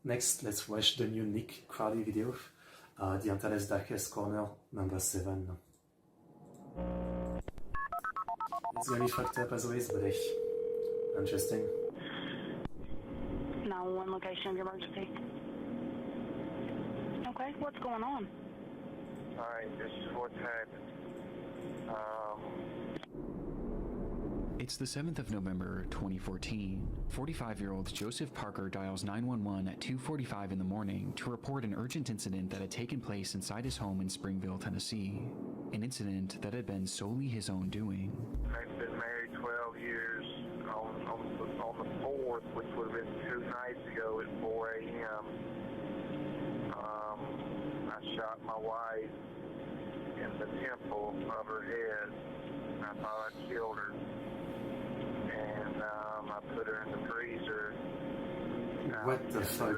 Next, let's watch the new Nick Crowley video, The Internet's Darkest Corner, number 7. It's gonna be fucked up as always, but interesting. 911 location of your emergency. Okay, what's going on? Alright, this is what's happened. It's the 7th of November, 2014. 45-year-old Joseph Parker dials 911 at 2:45 in the morning to report an urgent incident that had taken place inside his home in Springville, Tennessee. An incident that had been solely his own doing. I've been married 12 years. On the 4th, which would have been 2 nights ago at 4 a.m., I shot my wife in the temple of her head. I thought I killed her. And I put her in the freezer. What the fuck?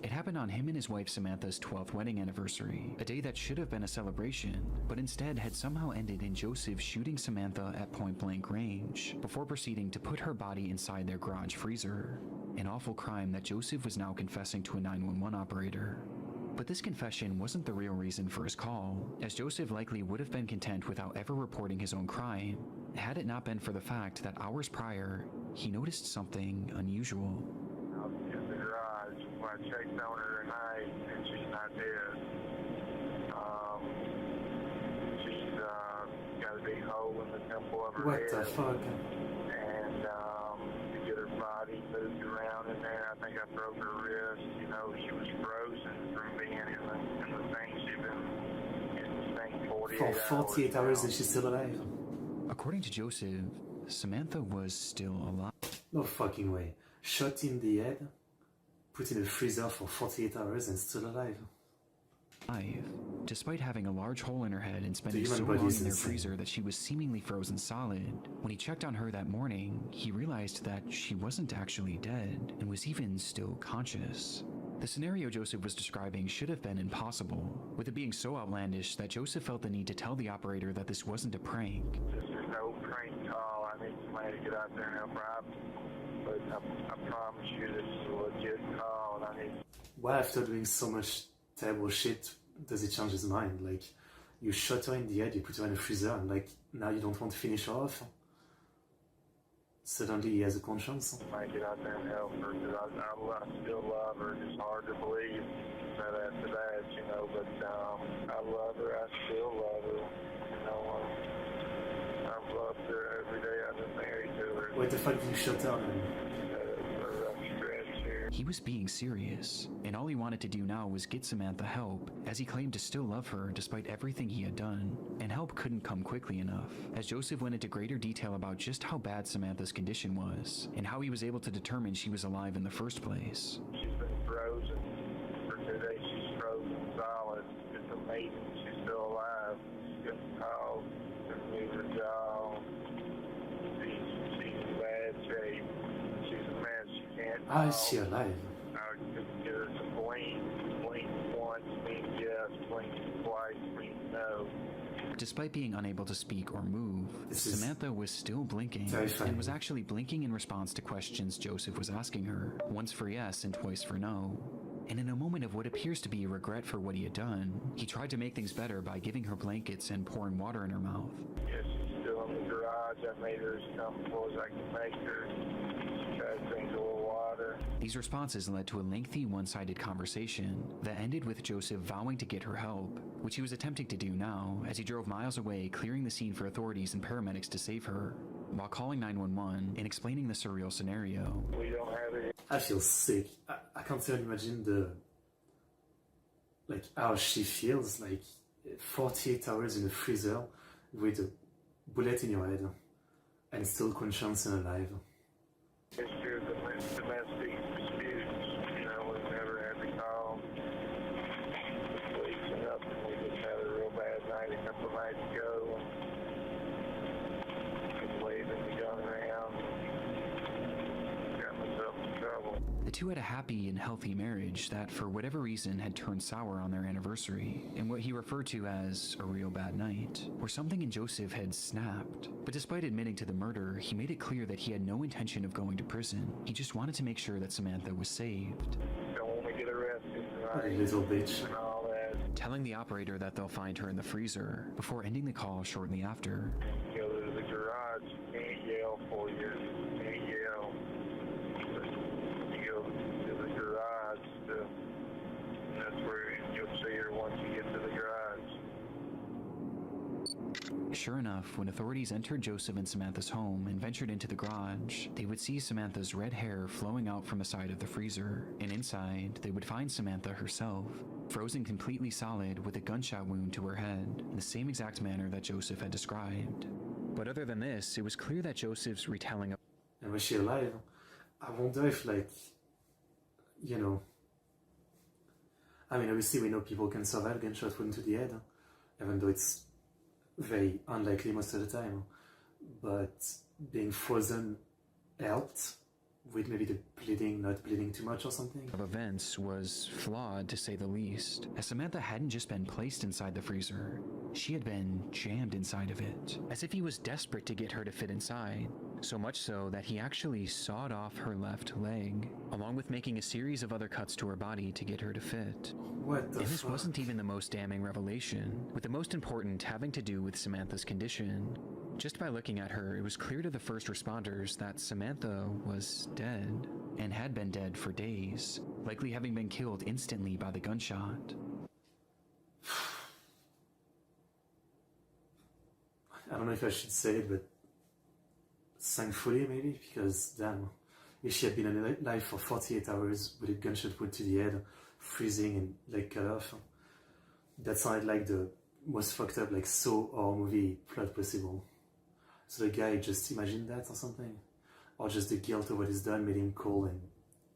It happened on him and his wife Samantha's 12th wedding anniversary, a day that should have been a celebration, but instead had somehow ended in Joseph shooting Samantha at point-blank range, before proceeding to put her body inside their garage freezer. An awful crime that Joseph was now confessing to a 911 operator. But this confession wasn't the real reason for his call, as Joseph likely would have been content without ever reporting his own crime, had it not been for the fact that hours prior, he noticed something unusual. I was in the garage when I checked on her tonight, and she's not dead. She's got a big hole in the temple of her head. What the fuck? And to get her body moved around in there, I think I broke her wrist. You know, she was frozen from being in the thing. She'd been in the thing 48 For 48 hours and she's still alive? According to Joseph, Samantha was still alive. No fucking way. Shot in the head, put in a freezer for 48 hours and still alive. Despite having a large hole in her head and spending so long in their freezer that she was seemingly frozen solid. When he checked on her that morning, he realized that she wasn't actually dead and was even still conscious. The scenario Joseph was describing should have been impossible, with it being so outlandish that Joseph felt the need to tell the operator that this wasn't a prank. This is no prank call. I need somebody to get out there and help her out. But I promise you this is a legit call. And I need... Why after doing so much terrible shit does he change his mind? Like, you shot her in the head, you put her in a freezer, and like, now you don't want to finish her off? Suddenly he has a conscience? I might get out there and help her, because I still love her. It's hard to believe that after that, you know, but I love her. I still love her. You know, I've loved her every day I've been married to her. What the fuck did you shut down? He was being serious, and all he wanted to do now was get Samantha help, as he claimed to still love her despite everything he had done, and help couldn't come quickly enough, as Joseph went into greater detail about just how bad Samantha's condition was, and how he was able to determine she was alive in the first place. She's been frozen for 2 days. She's frozen solid. It's amazing she's still alive. She's got tall, remove her jaw. She's in bad shape. She's a mess. She can't talk. Is she alive? I could get her to blink. Blink once means yes, blink twice means no. Despite being unable to speak or move, Samantha was still blinking, and was actually blinking in response to questions Joseph was asking her, once for yes and twice for no. And in a moment of what appears to be a regret for what he had done, he tried to make things better by giving her blankets and pouring water in her mouth. Yes, she's still in the garage. I made her as comfortable as I can make her. She tried to drink a little water. These responses led to a lengthy one-sided conversation that ended with Joseph vowing to get her help, which he was attempting to do now as he drove miles away, clearing the scene for authorities and paramedics to save her, while calling 911 and explaining the surreal scenario. We don't have it. I feel sick. I can't even imagine how she feels, like 48 hours in a freezer with a bullet in your head and still conscious and alive. History of domestic disputes, you know, we've never had to call the police or nothing. We just had a real bad night a couple of nights ago. Just waving the gun around. Got myself in trouble. The two had a happy and healthy marriage that, for whatever reason, had turned sour on their anniversary, in what he referred to as a real bad night, where something in Joseph had snapped. But despite admitting to the murder, he made it clear that he had no intention of going to prison. He just wanted to make sure that Samantha was saved. Don't get arrested What a tonight little bitch. and all that. telling the operator that they'll find her in the freezer before ending the call shortly after. You go to the garage, you can't yell for you, you can't yell. But you go to the garage, and that's where you'll see her once you get to the garage. Sure enough, when authorities entered Joseph and Samantha's home and ventured into the garage, they would see Samantha's red hair flowing out from the side of the freezer, and inside, they would find Samantha herself, frozen completely solid with a gunshot wound to her head, in the same exact manner that Joseph had described. But other than this, it was clear that Joseph's retelling of And was she alive? I wonder if, like, you know, I mean, obviously we know people can survive gunshot wound to the head, even though it's very unlikely most of the time. But being frozen helped with maybe the bleeding not bleeding too much or something. events was flawed to say the least, as Samantha hadn't just been placed inside the freezer, she had been jammed inside of it, as if he was desperate to get her to fit inside, so much so that he actually sawed off her left leg, along with making a series of other cuts to her body to get her to fit. What the And this fuck? wasn't even the most damning revelation, with the most important having to do with Samantha's condition. Just by looking at her, it was clear to the first responders that Samantha was dead, and had been dead for days, likely having been killed instantly by the gunshot. I don't know if I should say it, but thankfully maybe, because damn, if she had been alive for 48 hours with a gunshot wound to the head, freezing and leg cut off, that sounded like the most fucked up like Saw horror movie plot possible. So the guy just imagined that or something, or just the guilt of what he's done made him call and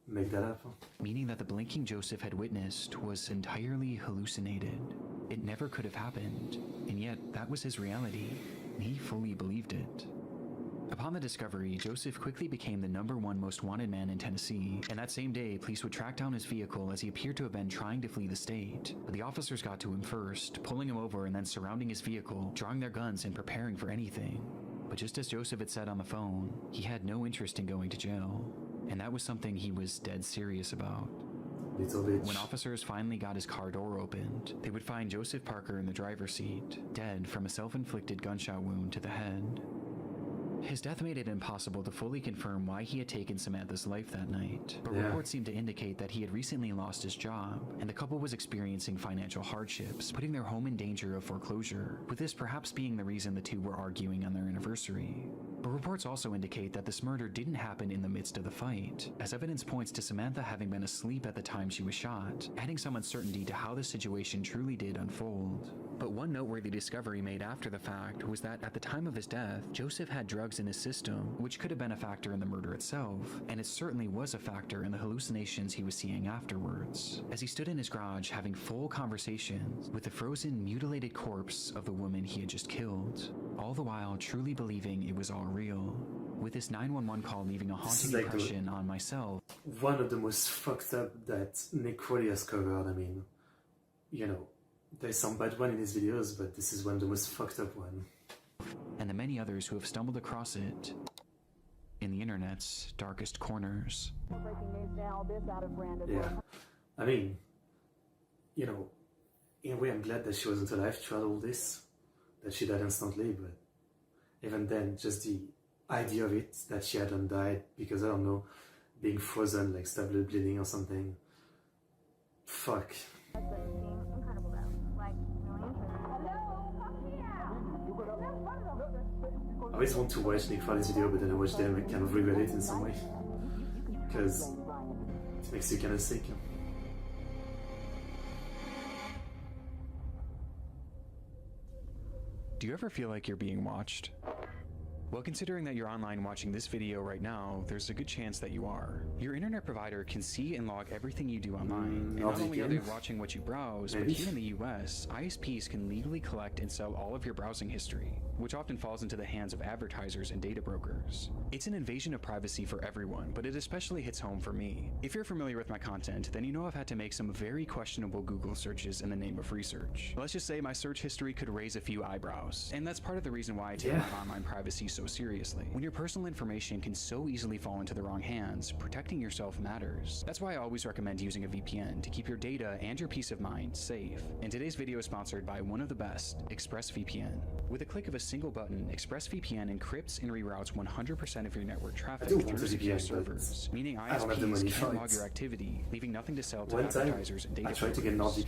make that up. Meaning that the blinking Joseph had witnessed was entirely hallucinated. It never could have happened, and yet that was his reality, and he fully believed it. Upon the discovery, Joseph quickly became the #1 most wanted man in Tennessee, and that same day, police would track down his vehicle as he appeared to have been trying to flee the state. But the officers got to him first, pulling him over and then surrounding his vehicle, drawing their guns and preparing for anything. But just as Joseph had said on the phone, he had no interest in going to jail, and that was something he was dead serious about. Little bitch. When officers finally got his car door opened, they would find Joseph Parker in the driver's seat, dead from a self-inflicted gunshot wound to the head. His death made it impossible to fully confirm why he had taken Samantha's life that night, but Yeah. reports seemed to indicate that he had recently lost his job, and the couple was experiencing financial hardships, putting their home in danger of foreclosure, with this perhaps being the reason the two were arguing on their anniversary. But reports also indicate that this murder didn't happen in the midst of the fight, as evidence points to Samantha having been asleep at the time she was shot, adding some uncertainty to how the situation truly did unfold. But one noteworthy discovery made after the fact was that at the time of his death, Joseph had drugs in his system, which could have been a factor in the murder itself, and it certainly was a factor in the hallucinations he was seeing afterwards, as he stood in his garage having full conversations with the frozen, mutilated corpse of the woman he had just killed, all the while truly believing it was all real, with this 911 call leaving a This is haunting like the- impression on myself. One of the most fucked up that Nick Crowley has covered. I mean, you know, there's some bad one in his videos, but this is one of the most fucked up one. And the many others who have stumbled across it in the internet's darkest corners. Breaking news now, this out of Brandon. Yeah, I mean, you know, in a way I'm glad that she wasn't alive throughout all this, that she died instantly, but even then, just the idea of it, that she hadn't died because, I don't know, being frozen, like stop blood bleeding or something. Fuck. Incredible though. Like, really I always want to watch Nick Crowley's video, but then I watch them and kind of regret it in some way. Because it makes you kind of sick. Do you ever feel like you're being watched? Well, considering that you're online watching this video right now, there's a good chance that you are. Your internet provider can see and log everything you do online. And not only are they watching what you browse, but here in the US, ISPs can legally collect and sell all of your browsing history, which often falls into the hands of advertisers and data brokers. It's an invasion of privacy for everyone, but it especially hits home for me. If you're familiar with my content, then you know I've had to make some very questionable Google searches in the name of research. Let's just say my search history could raise a few eyebrows, and that's part of the reason why I take my online privacy so so seriously. When your personal information can so easily fall into the wrong hands, protecting yourself matters. That's why I always recommend using a VPN to keep your data and your peace of mind safe. And today's video is sponsored by one of the best, ExpressVPN. With a click of a single button, ExpressVPN encrypts and reroutes 100% of your network traffic through secure servers, meaning ISPs can't log your activity, leaving nothing to sell to advertisers and data brokers.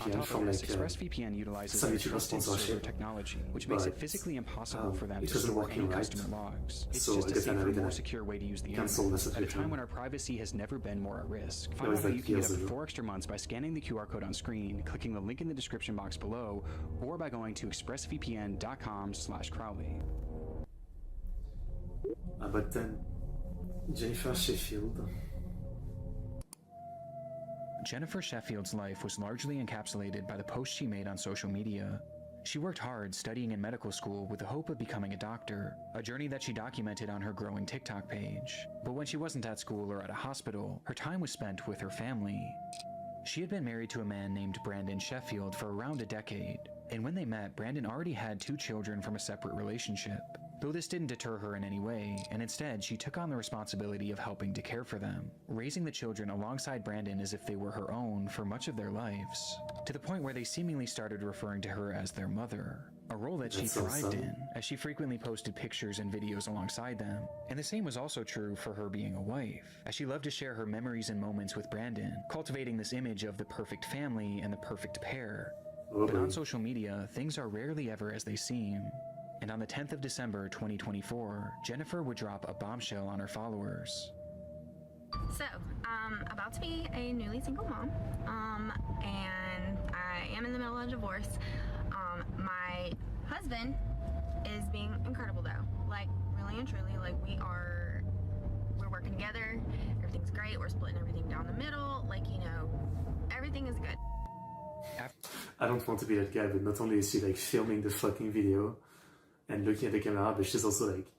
On top of this, ExpressVPN utilizes their trusted server technology, which makes it physically impossible for them to store any customer logs. It's just a safer, more secure way to use the internet, at a time when our privacy has never been more at risk. Find out how you can get up to 4 extra months by scanning the QR code on screen, clicking the link in the description box below, or by going to expressvpn.com/Crowley. But then, Jennifer Sheffield. Jennifer Sheffield's life was largely encapsulated by the posts she made on social media. She worked hard studying in medical school with the hope of becoming a doctor, a journey that she documented on her growing TikTok page. But when she wasn't at school or at a hospital, her time was spent with her family. She had been married to a man named Brandon Sheffield for around a decade, and when they met, Brandon already had 2 children from a separate relationship. Though this didn't deter her in any way, and instead she took on the responsibility of helping to care for them, raising the children alongside Brandon as if they were her own for much of their lives, to the point where they seemingly started referring to her as their mother, a role that she thrived in, as she frequently posted pictures and videos alongside them. And the same was also true for her being a wife, as she loved to share her memories and moments with Brandon, cultivating this image of the perfect family and the perfect pair. But on social media, things are rarely ever as they seem. And on the 10th of December 2024, Jennifer would drop a bombshell on her followers. So, about to be a newly single mom, and I am in the middle of a divorce. My husband is being incredible though, like really and truly, like we're working together, everything's great, we're splitting everything down the middle, like, you know, everything is good. I don't want to be that guy, but not only is she like filming the fucking video and looking at the camera, but she's also like,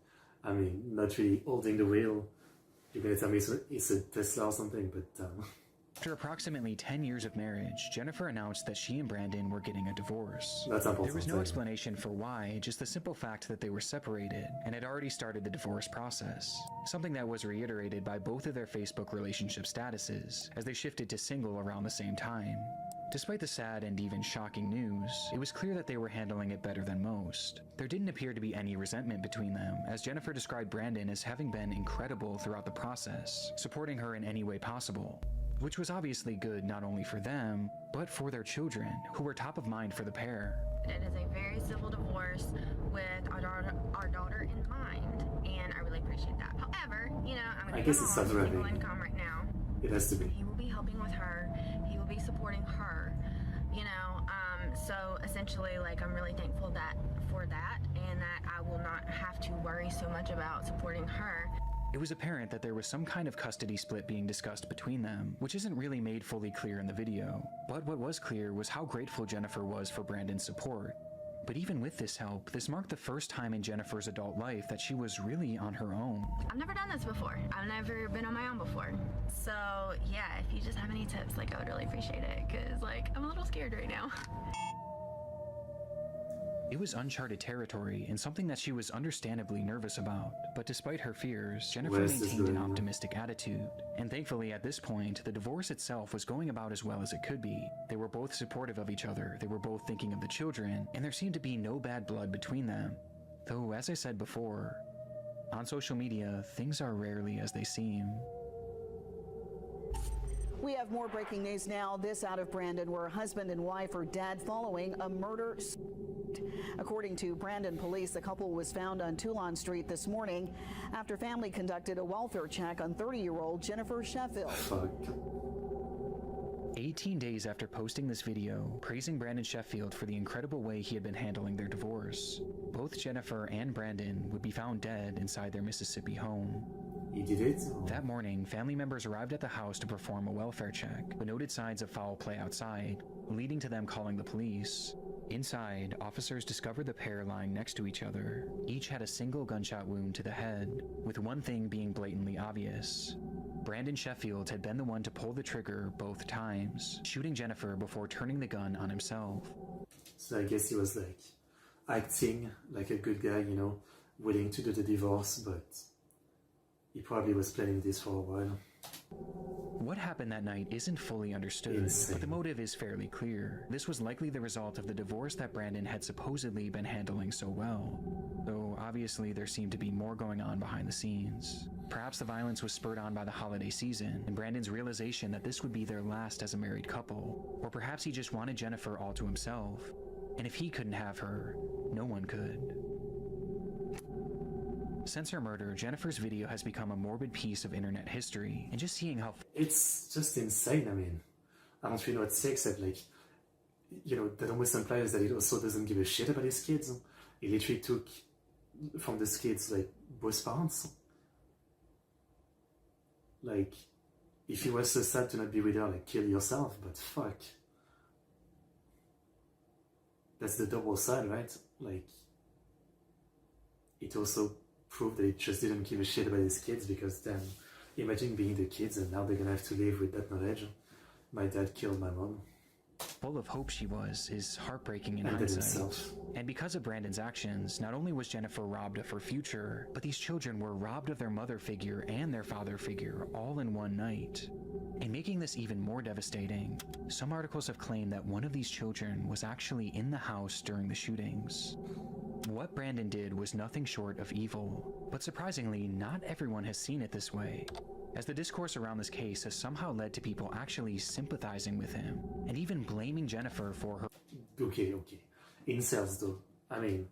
I mean, not really holding the wheel. You're gonna tell me it's a Tesla or something, but After approximately 10 years of marriage, Jennifer announced that she and Brandon were getting a divorce. That's important. There was no explanation for why, just the simple fact that they were separated and had already started the divorce process, something that was reiterated by both of their Facebook relationship statuses as they shifted to single around the same time. Despite the sad and even shocking news, it was clear that they were handling it better than most. There didn't appear to be any resentment between them, as Jennifer described Brandon as having been incredible throughout the process, supporting her in any way possible, which was obviously good not only for them, but for their children, who were top of mind for the pair. It is a very civil divorce with our daughter in mind, and I really appreciate that. However, you know, I'm going to be a mom, single income right now. It has to be. He will be helping with her. He will be supporting her, you know. So essentially, like, I'm really thankful for that, and that I will not have to worry so much about supporting her. It was apparent that there was some kind of custody split being discussed between them, which isn't really made fully clear in the video. But what was clear was how grateful Jennifer was for Brandon's support. But even with this help, this marked the first time in Jennifer's adult life that she was really on her own. I've never done this before. I've never been on my own before. So yeah, if you just have any tips, like, I would really appreciate it, because like, I'm a little scared right now. It was uncharted territory and something that she was understandably nervous about. But despite her fears, Jennifer maintained an optimistic attitude. And thankfully at this point, the divorce itself was going about as well as it could be. They were both supportive of each other, they were both thinking of the children, and there seemed to be no bad blood between them. Though, as I said before, on social media, things are rarely as they seem. We have more breaking news now. This out of Brandon, where husband and wife are dead following a murder. According to Brandon police, the couple was found on Toulon Street this morning after family conducted a welfare check on 30-year-old Jennifer Sheffield. 18 days after posting this video, praising Brandon Sheffield for the incredible way he had been handling their divorce, both Jennifer and Brandon would be found dead inside their Mississippi home. He did it? That morning, family members arrived at the house to perform a welfare check, but noted signs of foul play outside, leading to them calling the police. Inside, officers discovered the pair lying next to each other. Each had a single gunshot wound to the head, with one thing being blatantly obvious. Brandon Sheffield had been the one to pull the trigger both times, shooting Jennifer before turning the gun on himself. So I guess he was like acting like a good guy, you know, willing to do the divorce, but he probably was planning this for a while. What happened that night isn't fully understood, Insane. but the motive is fairly clear. This was likely the result of the divorce that Brandon had supposedly been handling so well. Though obviously there seemed to be more going on behind the scenes. Perhaps the violence was spurred on by the holiday season and Brandon's realization that this would be their last as a married couple. Or perhaps he just wanted Jennifer all to himself. And if he couldn't have her, no one could. Since her murder, Jennifer's video has become a morbid piece of internet history, and just seeing how It's just insane. I mean, I don't really know what to say except, like, you know, that almost implies that he also doesn't give a shit about his kids. He literally took from these kids, like, both parents. Like, if you were so sad to not be with her, like, kill yourself, but fuck. That's the double side, right? Like, it also proved that he just didn't give a shit about his kids, because then imagine being the kids and now they're gonna have to live with that knowledge. My dad killed my mom. full of hope she was is heartbreaking in And did hindsight. himself. And because of Brandon's actions, not only was Jennifer robbed of her future, but these children were robbed of their mother figure and their father figure all in one night. And making this even more devastating, some articles have claimed that one of these children was actually in the house during the shootings. What Brandon did was nothing short of evil, but surprisingly, not everyone has seen it this way, as the discourse around this case has somehow led to people actually sympathizing with him, and even blaming Jennifer for her. Okay. Incels though. I mean,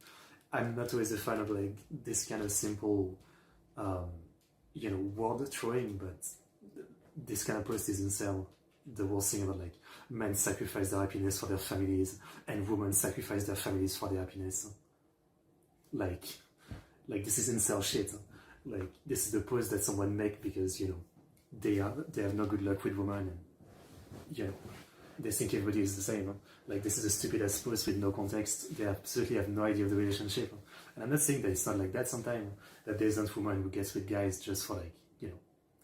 I'm not always a fan of like this kind of simple, word throwing, but this kind of post is incel. The whole thing about like men sacrifice their happiness for their families and women sacrifice their families for their happiness. Like this is incel shit. Like this is the post that someone make because they have no good luck with women and they think everybody is the same. Like this is a stupid ass post with no context. They absolutely have no idea of the relationship. And I'm not saying that it's not like that sometimes, that there isn't woman who gets with guys just for like,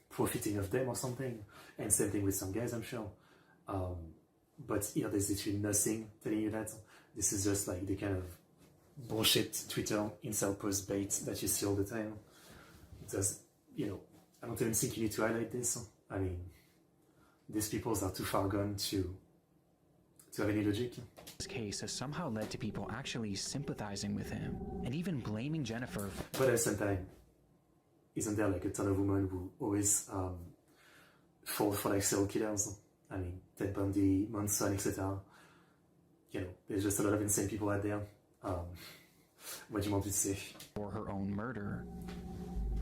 profiting of them or something. And same thing with some guys, I'm sure. But here there's literally nothing telling you that. This is just like the kind of bullshit Twitter incel post bait that you see all the time. Just, I don't even think you need to highlight this. I mean, these people are too far gone to have any logic. This case has somehow led to people actually sympathizing with him, and even blaming Jennifer. But at the same time, isn't there like a ton of women who always fall for like serial killers? I mean, Ted Bundy, Manson, etc. There's just a lot of insane people out there. What do you want to say? For her own murder.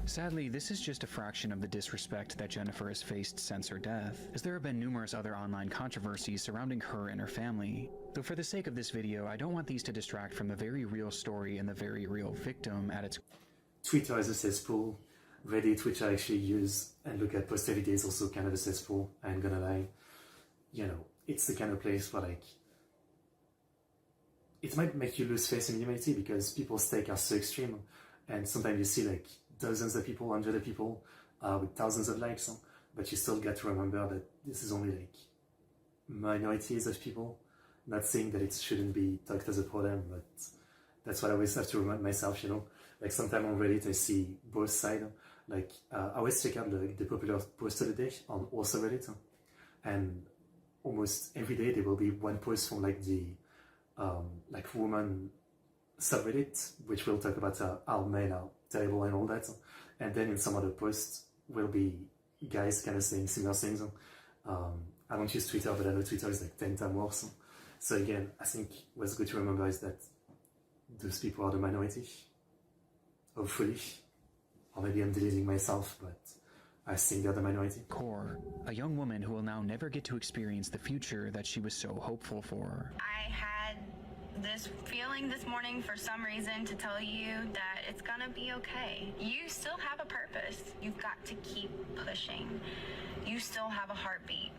Sadly, this is just a fraction of the disrespect that Jennifer has faced since her death, as there have been numerous other online controversies surrounding her and her family. Though for the sake of this video, I don't want these to distract from the very real story and the very real victim at its... Twitter is a cesspool. Reddit, which I actually use and look at post every day, is also kind of a cesspool. I ain't gonna lie. It's the kind of place where like it might make you lose faith in humanity because people's takes are so extreme, and sometimes you see like dozens of people, hundreds of people with thousands of likes, but you still got to remember that this is only like minorities of people. Not saying that it shouldn't be talked as a problem, but that's what I always have to remind myself. Like sometimes on Reddit I see both sides. Like I always check out the popular post of the day on also Reddit, and almost every day there will be one post from like the woman subreddit, which will talk about how men are terrible and all that, and then in some other posts will be guys kind of saying similar things. I don't use Twitter, but I know Twitter is like 10 times worse. So again, I think what's good to remember is that those people are the minority, hopefully, or maybe I'm deleting myself, but I think they're the minority. Core, a young woman who will now never get to experience the future that she was so hopeful for. I had this feeling this morning for some reason to tell you that it's gonna be okay. You still have a purpose. You've got to keep pushing. You still have a heartbeat.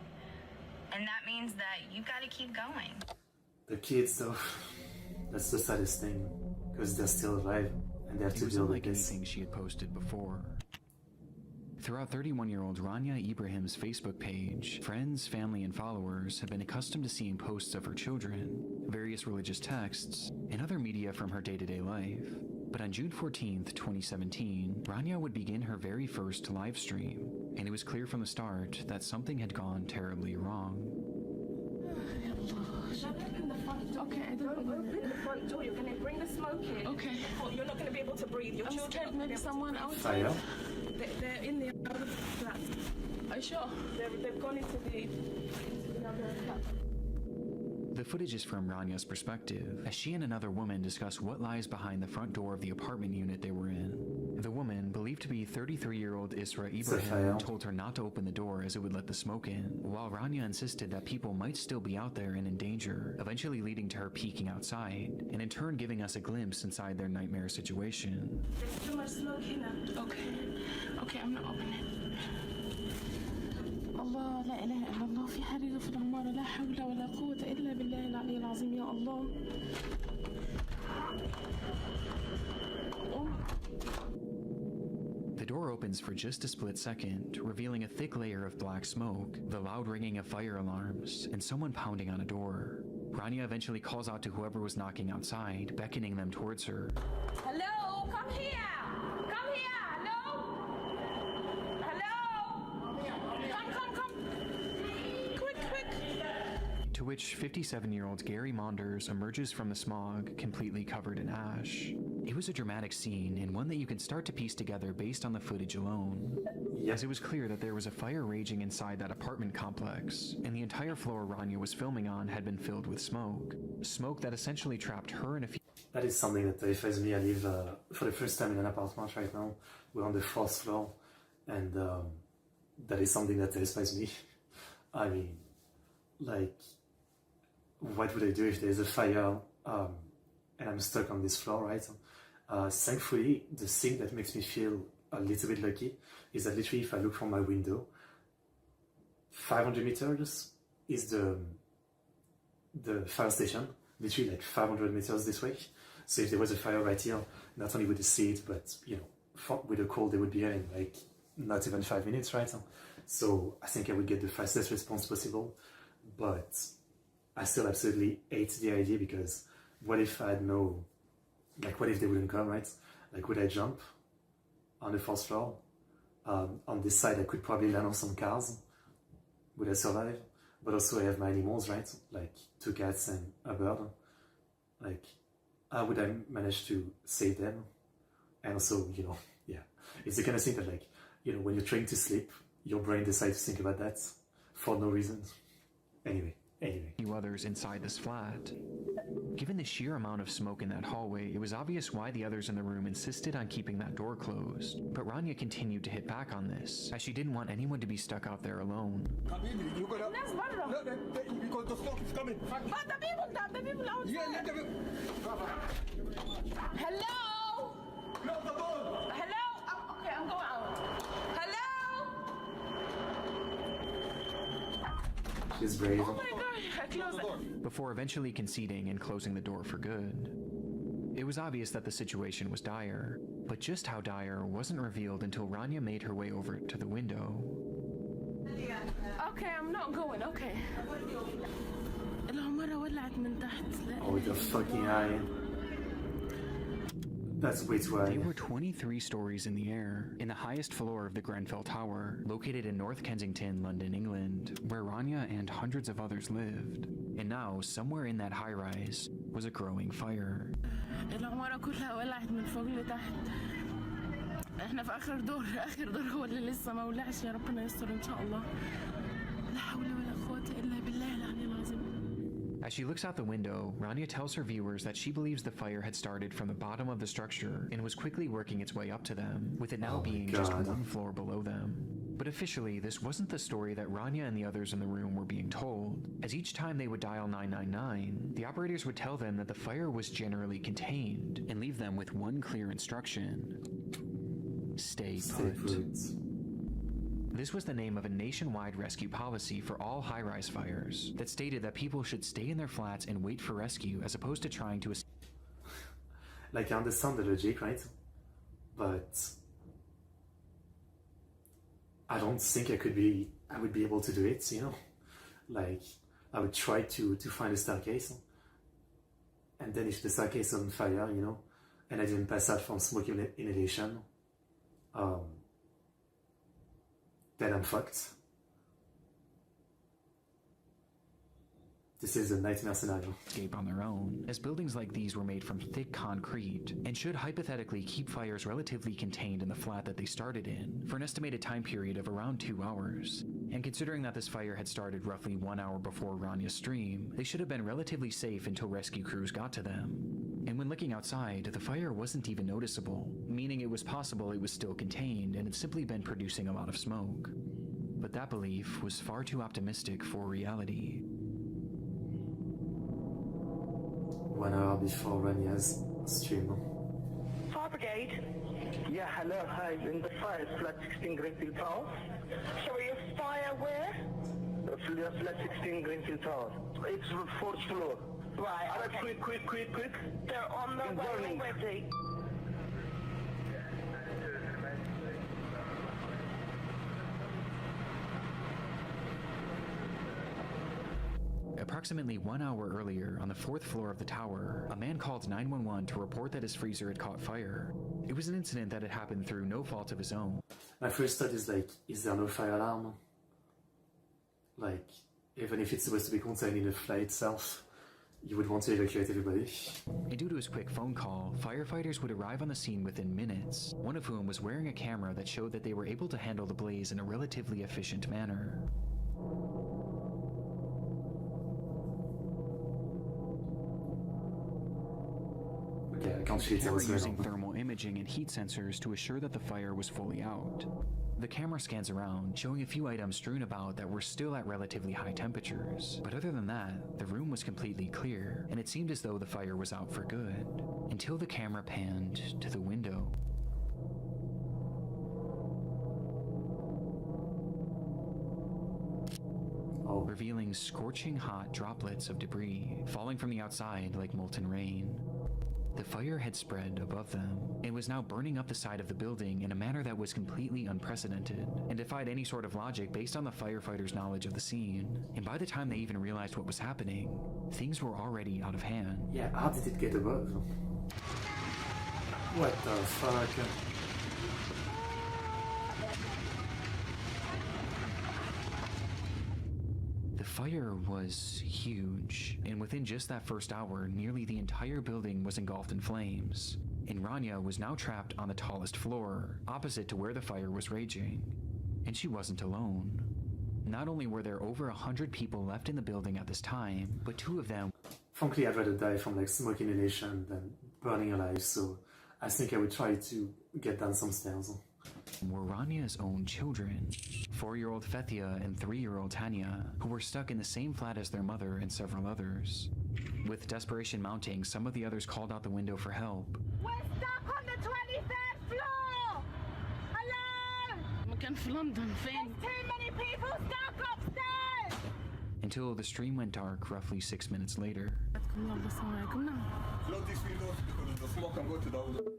And that means that you've got to keep going. The kids though, that's the saddest thing, because they're still alive and they have It to was deal with unlike this. anything she had posted before. Throughout 31-year-old Rania Ibrahim's Facebook page, friends, family, and followers have been accustomed to seeing posts of her children, various religious texts, and other media from her day-to-day life. But on June 14th, 2017, Rania would begin her very first live stream, and it was clear from the start that something had gone terribly wrong. In the front door. Okay, I don't open the front door. You're going to bring the smoke in. Okay. You're not going to be able to breathe. Your children. Maybe someone else. Fire? They're in the other flat. Are you sure? They've gone into the other flat. The footage is from Rania's perspective, as she and another woman discuss what lies behind the front door of the apartment unit they were in. The woman, believed to be 33-year-old Isra Ibrahim, told her not to open the door as it would let the smoke in, while Rania insisted that people might still be out there and in danger, eventually leading to her peeking outside, and in turn giving us a glimpse inside their nightmare situation. There's too much smoke here. Okay, I'm not opening. الله لا إله إلا الله في حريق في العمارة لا حول ولا قوة إلا بالله العلي العظيم يا الله. The door opens for just a split second, revealing a thick layer of black smoke, the loud ringing of fire alarms, and someone pounding on a door. Rania eventually calls out to whoever was knocking outside, beckoning them towards her. Hello, come here. Come here. Hello. Come. Quick. To which 57-year-old Gary Maunders emerges from the smog, completely covered in ash. It was a dramatic scene, and one that you can start to piece together based on the footage alone. As it was clear that there was a fire raging inside that apartment complex, and the entire floor Rania was filming on had been filled with smoke. Smoke that essentially trapped her in a few... That is something that terrifies me. I live for the first time in an apartment right now. We're on the 4th floor, and that is something that terrifies me. I mean, like, what would I do if there's a fire and I'm stuck on this floor, right? Thankfully, the thing that makes me feel a little bit lucky is that literally if I look from my window, 500 meters is the fire station, literally like 500 meters this way. So if there was a fire right here, not only would I see it, but, you know, with a call they would be here in like not even 5 minutes, right? So I think I would get the fastest response possible, but I still absolutely hate the idea, because what if I had what if they wouldn't come, right? Like, would I jump on the 4th floor? On this side I could probably land on some cars. Would I survive? But also I have my animals, right? Like 2 cats and a bird. Like, how would I manage to save them? And also, you know, yeah, it's the kind of thing that, like, you know, when you're trying to sleep, your brain decides to think about that for no reason. Anyway. Few others inside this flat. Given the sheer amount of smoke in that hallway, it was obvious why the others in the room insisted on keeping that door closed. But Rania continued to hit back on this, as she didn't want anyone to be stuck out there alone. You're gonna... because the smoke is coming. But the people outside. Yeah, let them... Hello. Close the door. Hello. Okay, I'm going out. Hello. She's brave. Oh my God, I closed it. Before eventually conceding and closing the door for good. It was obvious that the situation was dire, but just how dire wasn't revealed until Rania made her way over to the window. Okay, I'm not going, okay. Oh, the fucking eye. That's way too high. They were 23 stories in the air, in the highest floor of the Grenfell Tower, located in North Kensington, London, England, where Rania and hundreds of others lived. And now, somewhere in that high-rise, was a growing fire. العمارة كلها ولعت من فوق لتحت. احنا في آخر دور هو اللي لسه ما ولعش يا ربنا يستر إن شاء الله. لا حول ولا قوة إلا بالله العلي العظيم. As she looks out the window, Rania tells her viewers that she believes the fire had started from the bottom of the structure and was quickly working its way up to them, with it now being just 1 floor below them. But officially, this wasn't the story that Rania and the others in the room were being told, as each time they would dial 999, the operators would tell them that the fire was generally contained and leave them with one clear instruction: stay put. This was the name of a nationwide rescue policy for all high-rise fires that stated that people should stay in their flats and wait for rescue as opposed to trying to... Like, I understand the logic, right? But I don't think I would be able to do it, you know? Like, I would try to find a staircase, and then if the staircase is on fire, you know, and I didn't pass out from smoke inhalation, then I'm fucked. This is a nightmare scenario. Escape on their own, as buildings like these were made from thick concrete and should hypothetically keep fires relatively contained in the flat that they started in for an estimated time period of around 2 hours. And considering that this fire had started roughly 1 hour before Ranya's stream, they should have been relatively safe until rescue crews got to them. And when looking outside, the fire wasn't even noticeable, meaning it was possible it was still contained and had simply been producing a lot of smoke. But that belief was far too optimistic for reality. 1 hour before Ranya's stream. Fire brigade. Yeah, hello, hi. In the fire, flat 16 Greenfield Tower. Sorry, a fire where? Flat 16 Greenfield Tower. It's the 4th floor. Right. Okay. Quick. They're on the way already. Approximately 1 hour earlier, on the 4th floor of the tower, a man called 911 to report that his freezer had caught fire. It was an incident that had happened through no fault of his own. My first thought is like, is there no fire alarm? Like, even if it's supposed to be contained in the flat itself, you would want to evacuate everybody. And due to his quick phone call, firefighters would arrive on the scene within minutes, one of whom was wearing a camera that showed that they were able to handle the blaze in a relatively efficient manner. The camera using thermal imaging and heat sensors to assure that the fire was fully out. The camera scans around, showing a few items strewn about that were still at relatively high temperatures. But other than that, the room was completely clear, and it seemed as though the fire was out for good, until the camera panned to the window. Revealing scorching hot droplets of debris falling from the outside like molten rain. The fire had spread above them and was now burning up the side of the building in a manner that was completely unprecedented and defied any sort of logic based on the firefighters' knowledge of the scene. And by the time they even realized what was happening, things were already out of hand. Yeah, how did it get above? What the fuck? The fire was huge, and within just that first hour, nearly the entire building was engulfed in flames, and Rania was now trapped on the tallest floor, opposite to where the fire was raging. And she wasn't alone. Not only were there over 100 people left in the building at this time, but 2 of them... Frankly, I'd rather die from like smoke inhalation than burning alive, so I think I would try to get down some stairs. Were Rania's own children, 4-year-old Fethia and 3-year-old Tanya, who were stuck in the same flat as their mother and several others. With desperation mounting, some of the others called out the window for help. We're stuck on the 23rd floor! Hello! مكان في لندن فين؟ There's too many people stuck upstairs! Until the stream went dark roughly 6 minutes later. Close these windows because the smoke can go to the other.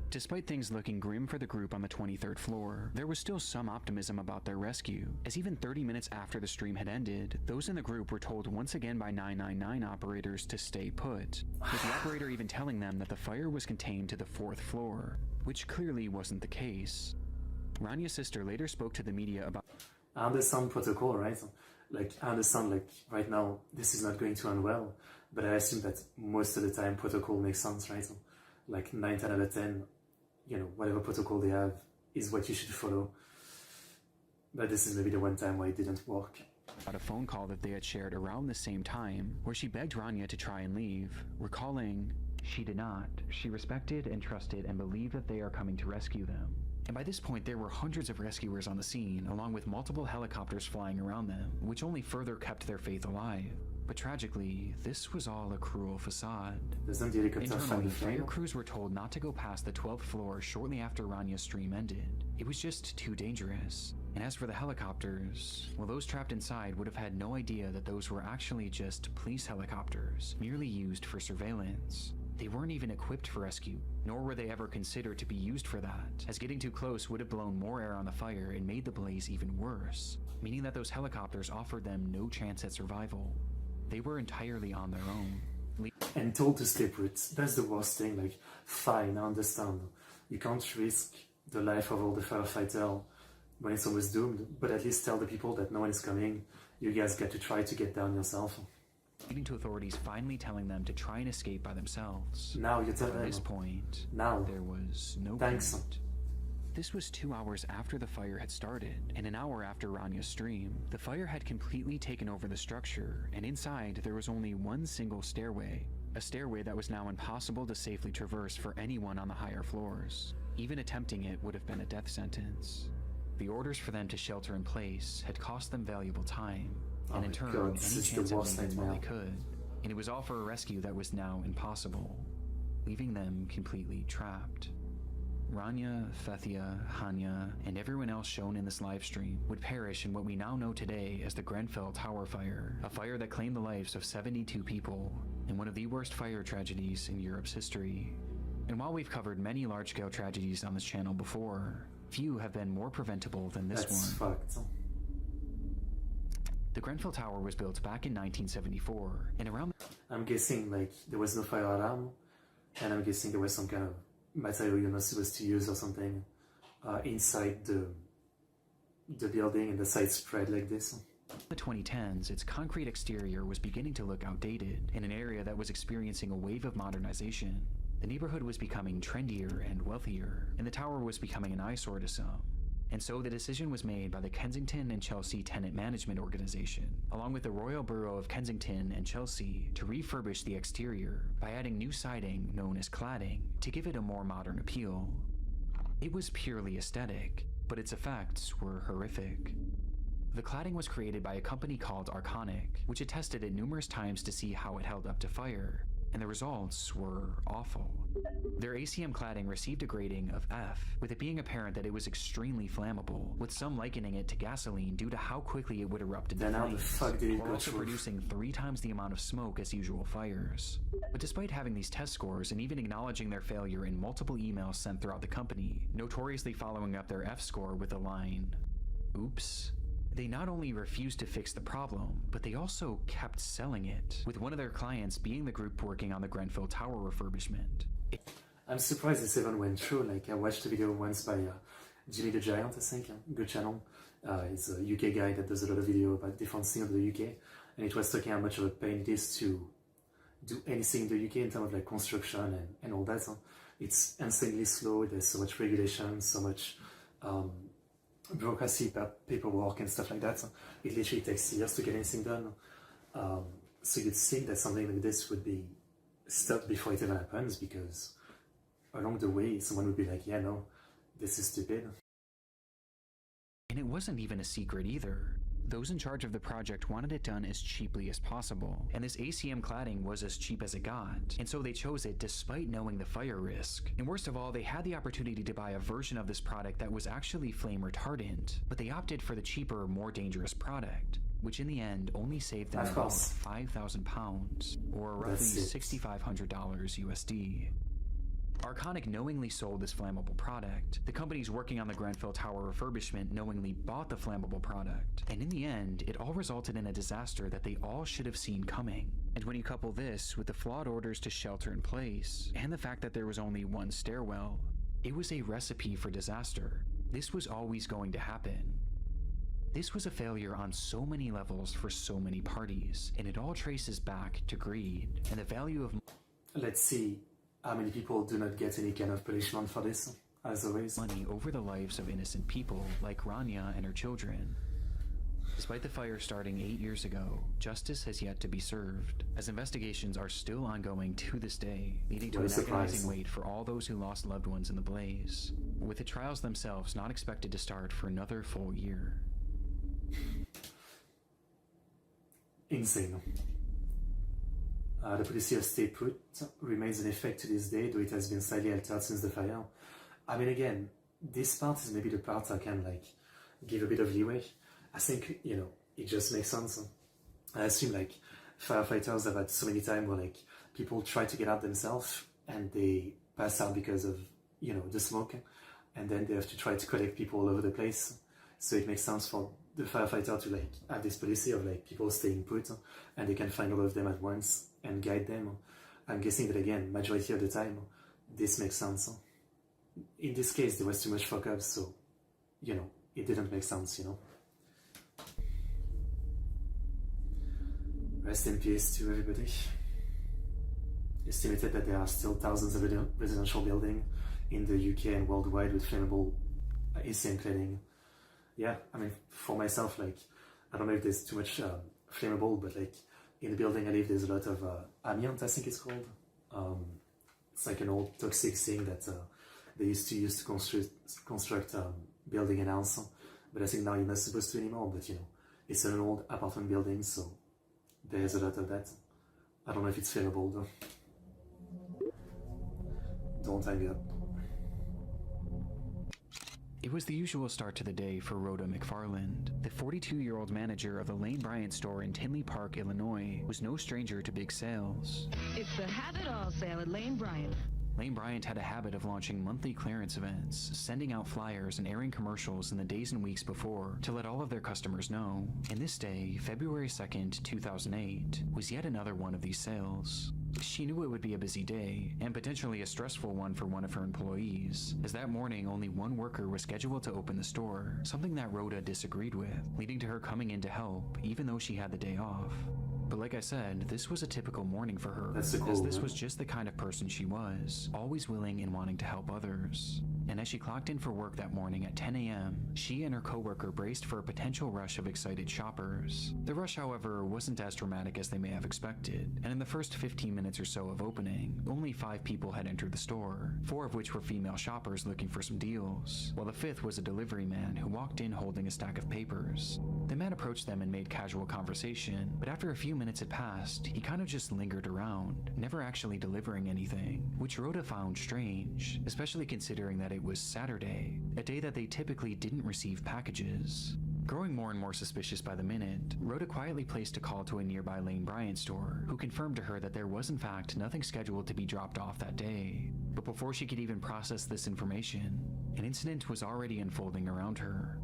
Despite things looking grim for the group on the 23rd floor, there was still some optimism about their rescue, as even 30 minutes after the stream had ended, those in the group were told once again by 999 operators to stay put, with the operator even telling them that the fire was contained to the 4th floor, which clearly wasn't the case. Rania's sister later spoke to the media about... I understand protocol, right? Like, I understand, like, right now, this is not going to end well, but I assume that most of the time protocol makes sense, right? Like, 9 10 out of 10, you know, whatever protocol they have is what you should follow. But this is maybe the one time where it didn't work. About a phone call that they had shared around the same time, where she begged Rania to try and leave, recalling, she did not. She respected and trusted and believed that they are coming to rescue them. And by this point, there were hundreds of rescuers on the scene, along with multiple helicopters flying around them, which only further kept their faith alive. But tragically, this was all a cruel facade. Internally, fire crews were told not to go past the 12th floor shortly after Rania's stream ended. It was just too dangerous. And as for the helicopters, well, those trapped inside would have had no idea that those were actually just police helicopters, merely used for surveillance. They weren't even equipped for rescue, nor were they ever considered to be used for that, as getting too close would have blown more air on the fire and made the blaze even worse, meaning that those helicopters offered them no chance at survival. They were entirely on their own. and told to stay put. That's the worst thing. Like, fine, I understand. You can't risk the life of all the firefighter when it's almost doomed, but at least tell the people that no one is coming. You guys get to try to get down yourself. Leading to authorities finally telling them to try and escape by themselves. Now you tell them. At this point, now there was no thanks. point. This was 2 hours after the fire had started, and an hour after Ranya's stream. The fire had completely taken over the structure, and inside there was only one single stairway. A stairway that was now impossible to safely traverse for anyone on the higher floors. Even attempting it would have been a death sentence. The orders for them to shelter in place had cost them valuable time, and in turn, any chance of leaving while they could. And it was all for a rescue that was now impossible, leaving them completely trapped. Rania, Fethia, Hanya, and everyone else shown in this livestream would perish in what we now know today as the Grenfell Tower Fire, a fire that claimed the lives of 72 people, and one of the worst fire tragedies in Europe's history. And while we've covered many large-scale tragedies on this channel before, few have been more preventable than this one. Fucked. The Grenfell Tower was built back in 1974, and around I'm guessing, like, there was no fire alarm, and I'm guessing there was some kind of material you're not supposed to use or something inside the building, and the site spread like this. In the 2010s, its concrete exterior was beginning to look outdated in an area that was experiencing a wave of modernization. The neighborhood was becoming trendier and wealthier, and the tower was becoming an eyesore to some. And so the decision was made by the Kensington and Chelsea Tenant Management Organization, along with the Royal Borough of Kensington and Chelsea, to refurbish the exterior by adding new siding known as cladding to give it a more modern appeal. It was purely aesthetic, but its effects were horrific. The cladding was created by a company called Arconic, which had tested it numerous times to see how it held up to fire, and the results were awful. Their ACM cladding received a grading of F, with it being apparent that it was extremely flammable, with some likening it to gasoline due to how quickly it would erupt into flames, while also producing 3 times the amount of smoke as usual fires. But despite having these test scores and even acknowledging their failure in multiple emails sent throughout the company, notoriously following up their F score with the line, "Oops," they not only refused to fix the problem, but they also kept selling it, with one of their clients being the group working on the Grenfell Tower refurbishment. I'm surprised this even went through. Like, I watched a video once by Jimmy the Giant, I think, good channel. He's a UK guy that does a lot of video about different things of the UK, and it was talking how much of a pain it is to do anything in the UK in terms of like construction and all that. It's insanely slow. There's so much regulation, so much bureaucracy, paperwork and stuff like that. It literally takes years to get anything done. So you'd think that something like this would be stopped before it even happens, because along the way someone would be like, yeah, no, this is stupid. And it wasn't even a secret either. Those in charge of the project wanted it done as cheaply as possible, and this ACM cladding was as cheap as it got, and so they chose it despite knowing the fire risk. And worst of all, they had the opportunity to buy a version of this product that was actually flame retardant, but they opted for the cheaper, more dangerous product, which in the end only saved them about £5,000, or roughly $6,500 USD. Arconic knowingly sold this flammable product. The companies working on the Grenfell Tower refurbishment knowingly bought the flammable product. And in the end, it all resulted in a disaster that they all should have seen coming. And when you couple this with the flawed orders to shelter in place, and the fact that there was only one stairwell, it was a recipe for disaster. This was always going to happen. This was a failure on so many levels for so many parties, and it all traces back to greed and the value of— Let's see how many people do not get any kind of punishment for this, as always. Money over the lives of innocent people like Rania and her children. Despite the fire starting 8 years ago, justice has yet to be served, as investigations are still ongoing to this day, leading to an agonizing wait for all those who lost loved ones in the blaze, with the trials themselves not expected to start for another full year. Insane. The policy of stay put remains in effect to this day, though it has been slightly altered since the fire. I mean, again, this part is maybe the part I can like give a bit of leeway. I think, you know, it just makes sense. I assume like firefighters have had so many times where like people try to get out themselves and they pass out because of, you know, the smoke, and then they have to try to collect people all over the place. So it makes sense for the firefighter to like have this policy of like people staying put, and they can find all of them at once and guide them. I'm guessing that again, majority of the time, this makes sense. In this case, there was too much fuck up, so, you know, it didn't make sense, you know. Rest in peace to everybody. Estimated that there are still thousands of residential buildings in the UK and worldwide with flammable ACM cladding. Yeah, I mean, for myself, like, I don't know if there's too much flammable, but like, in the building I live, there's a lot of amiant, I think it's called. It's like an old toxic thing that they used to use to construct building and house, but I think now you're not supposed to anymore, but you know, it's an old apartment building, so there's a lot of that. I don't know if it's flammable though. Don't hang up. It was the usual start to the day for Rhoda McFarland. The 42-year-old manager of the Lane Bryant store in Tinley Park, Illinois, was no stranger to big sales. It's the Have It All sale at Lane Bryant. Lane Bryant had a habit of launching monthly clearance events, sending out flyers and airing commercials in the days and weeks before to let all of their customers know. And this day, February 2nd, 2008, was yet another one of these sales. She knew it would be a busy day, and potentially a stressful one for one of her employees, as that morning only one worker was scheduled to open the store, something that Rhoda disagreed with, leading to her coming in to help, even though she had the day off. But like I said, this was a typical morning for her, as this was just the kind of person she was, always willing and wanting to help others. And as she clocked in for work that morning at 10 a.m., she and her coworker braced for a potential rush of excited shoppers. The rush, however, wasn't as dramatic as they may have expected, and in the first 15 minutes or so of opening, only 5 people had entered the store, 4 of which were female shoppers looking for some deals, while the 5th was a delivery man who walked in holding a stack of papers. The man approached them and made casual conversation, but after a few minutes had passed, he kind of just lingered around, never actually delivering anything, which Rhoda found strange, especially considering that it was Saturday, a day that they typically didn't receive packages. Growing more and more suspicious by the minute, Rhoda quietly placed a call to a nearby Lane Bryant store, who confirmed to her that there was in fact nothing scheduled to be dropped off that day. But before she could even process this information, an incident was already unfolding around her.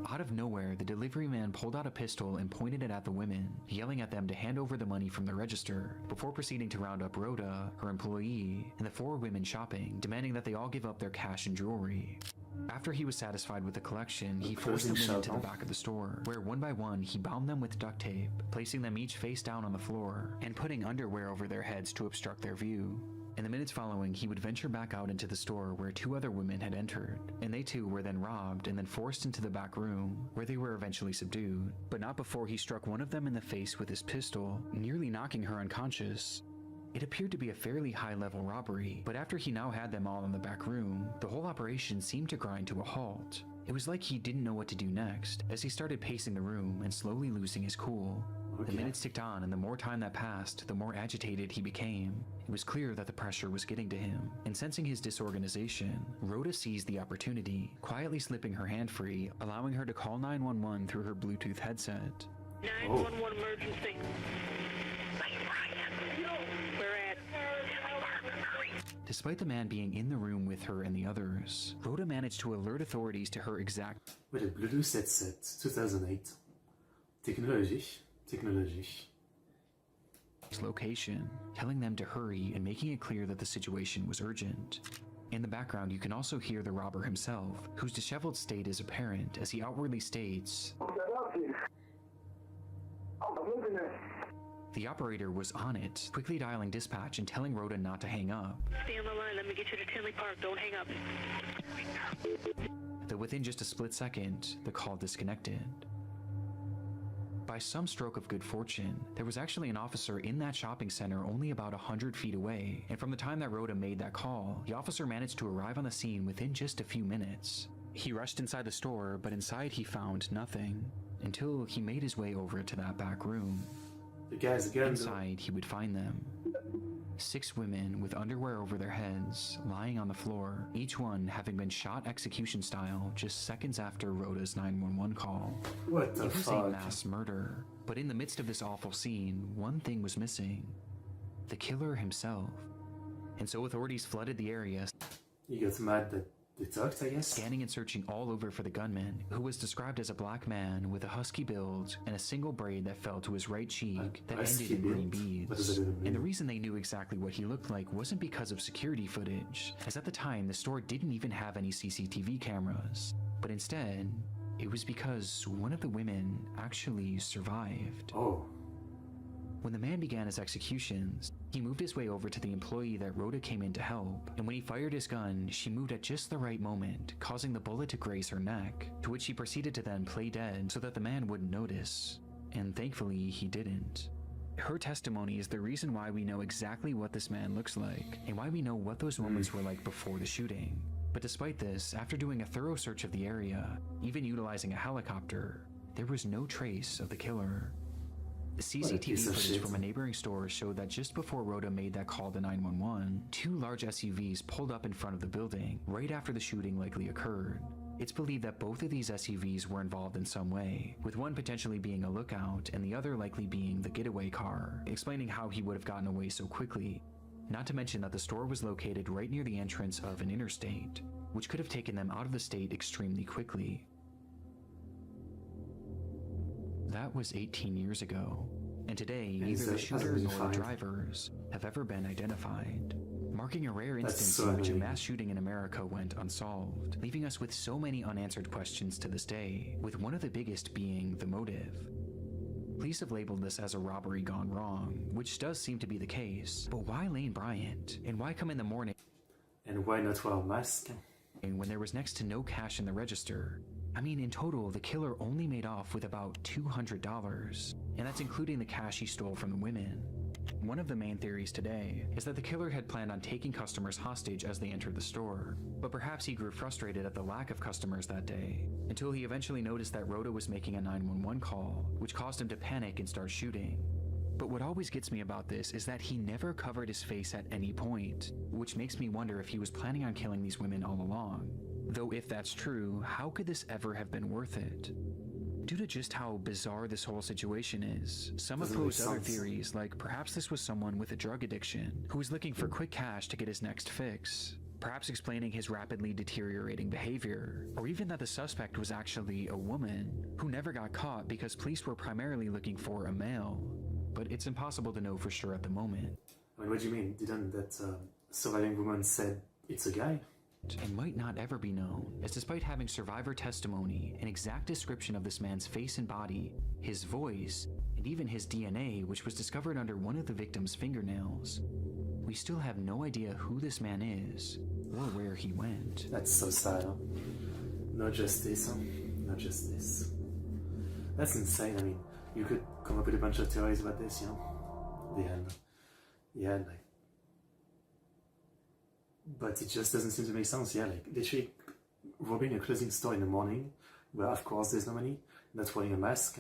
Out of nowhere, the delivery man pulled out a pistol and pointed it at the women, yelling at them to hand over the money from the register, before proceeding to round up Rhoda, her employee, and the 4 women shopping, demanding that they all give up their cash and jewelry. After he was satisfied with the collection, he forced the women into the back of the store, where one by one he bound them with duct tape, placing them each face down on the floor, and putting underwear over their heads to obstruct their view. In the minutes following, he would venture back out into the store where 2 other women had entered, and they too were then robbed and then forced into the back room, where they were eventually subdued, but not before he struck one of them in the face with his pistol, nearly knocking her unconscious. It appeared to be a fairly high-level robbery, but after he now had them all in the back room, the whole operation seemed to grind to a halt. It was like he didn't know what to do next, as he started pacing the room and slowly losing his cool. The minutes ticked on, and the more time that passed, the more agitated he became. It was clear that the pressure was getting to him, and sensing his disorganization, Rhoda seized the opportunity, quietly slipping her hand free, allowing her to call 911 through her Bluetooth headset. 911 emergency. Despite the man being in the room with her and the others, Rhoda managed to alert authorities to her exact with a Bluetooth headset, 2008. Technology. Location, telling them to hurry and making it clear that the situation was urgent. In the background, you can also hear the robber himself, whose disheveled state is apparent as he outwardly states, the operator was on it, quickly dialing dispatch and telling Rhoda not to hang up. Stay on the line, let me get you to Tinley Park, don't hang up. Though within just a split second, the call disconnected. By some stroke of good fortune, there was actually an officer in that shopping center only about 100 feet away, and from the time that Rhoda made that call, the officer managed to arrive on the scene within just a few minutes. He rushed inside the store, but inside he found nothing, until he made his way over to that back room. The guys again. Inside, he would find them. 6 women with underwear over their heads, lying on the floor, each one having been shot execution style just seconds after Rhoda's 911 call. What the fuck? It was fuck? a mass murder. But in the midst of this awful scene, one thing was missing. The killer himself. And so authorities flooded the area. He gets mad that they talked, I guess. Scanning and searching all over for the gunman, who was described as a black man with a husky build and a single braid that fell to his right cheek that ended in green beads. What does that even mean? And the reason they knew exactly what he looked like wasn't because of security footage, as at the time the store didn't even have any CCTV cameras, but instead, it was because one of the women actually survived. Oh. When the man began his executions, he moved his way over to the employee that Rhoda came in to help, and when he fired his gun, she moved at just the right moment, causing the bullet to graze her neck, to which she proceeded to then play dead so that the man wouldn't notice. And thankfully, he didn't. Her testimony is the reason why we know exactly what this man looks like, and why we know what those moments were like before the shooting. But despite this, after doing a thorough search of the area, even utilizing a helicopter, there was no trace of the killer. CCTV footage from a neighboring store showed that just before Rhoda made that call to 911, 2 large SUVs pulled up in front of the building right after the shooting likely occurred. It's believed that both of these SUVs were involved in some way, with one potentially being a lookout and the other likely being the getaway car, explaining how he would have gotten away so quickly. Not to mention that the store was located right near the entrance of an interstate, which could have taken them out of the state extremely quickly. That was 18 years ago, and today neither the shooter nor the drivers have ever been identified, marking a rare instance in which a mass shooting in America went unsolved, leaving us with so many unanswered questions to this day, with one of the biggest being the motive. Police have labeled this as a robbery gone wrong, which does seem to be the case, but why Lane Bryant? And why come in the morning? And why not wear a mask? When there was next to no cash in the register? I mean, in total, the killer only made off with about $200, and that's including the cash he stole from the women. One of the main theories today is that the killer had planned on taking customers hostage as they entered the store, but perhaps he grew frustrated at the lack of customers that day, until he eventually noticed that Rhoda was making a 911 call, which caused him to panic and start shooting. But what always gets me about this is that he never covered his face at any point, which makes me wonder if he was planning on killing these women all along. Though if that's true, how could this ever have been worth it? Due to just how bizarre this whole situation is, some have posed other theories like perhaps this was someone with a drug addiction who was looking for quick cash to get his next fix, perhaps explaining his rapidly deteriorating behavior, or even that the suspect was actually a woman who never got caught because police were primarily looking for a male. But it's impossible to know for sure at the moment. I mean, what do you mean? Didn't that surviving woman said it's a guy? And might not ever be known, as despite having survivor testimony, an exact description of this man's face and body, his voice, and even his DNA, which was discovered under one of the victim's fingernails, we still have no idea who this man is, or where he went. That's so sad, huh? No justice, huh? No justice. That's insane. I mean, you could come up with a bunch of theories about this, you know? Yeah, like... But it just doesn't seem to make sense. Yeah, like literally robbing a clothing store in the morning, where of course there's no money, not wearing a mask,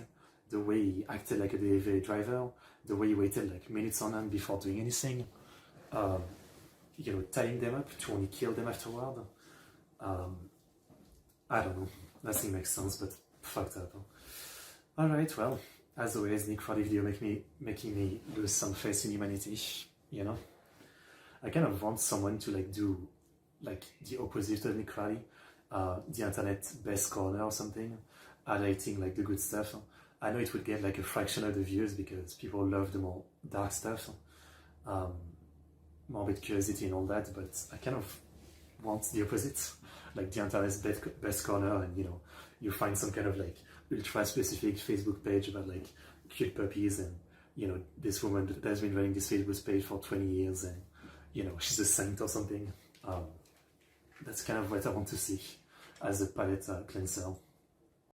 the way he acted like a delivery driver, the way he waited like minutes on end before doing anything, you know, tying them up to only kill them afterward. I don't know. Nothing makes sense, but fucked up. Huh? Alright, well, as always, Nick Crowley video making me lose some faith in humanity, you know? I kind of want someone to like do like the opposite of Nick Crowley, the internet best corner or something, highlighting like the good stuff. I know it would get like a fraction of the views because people love the more dark stuff, morbid curiosity and all that, but I kind of want the opposite, like the internet's best corner, and you know, you find some kind of like ultra specific Facebook page about like cute puppies, and you know, this woman that has been running this Facebook page for 20 years and you know, she's a saint or something. That's kind of what I want to see as a palette cleanser.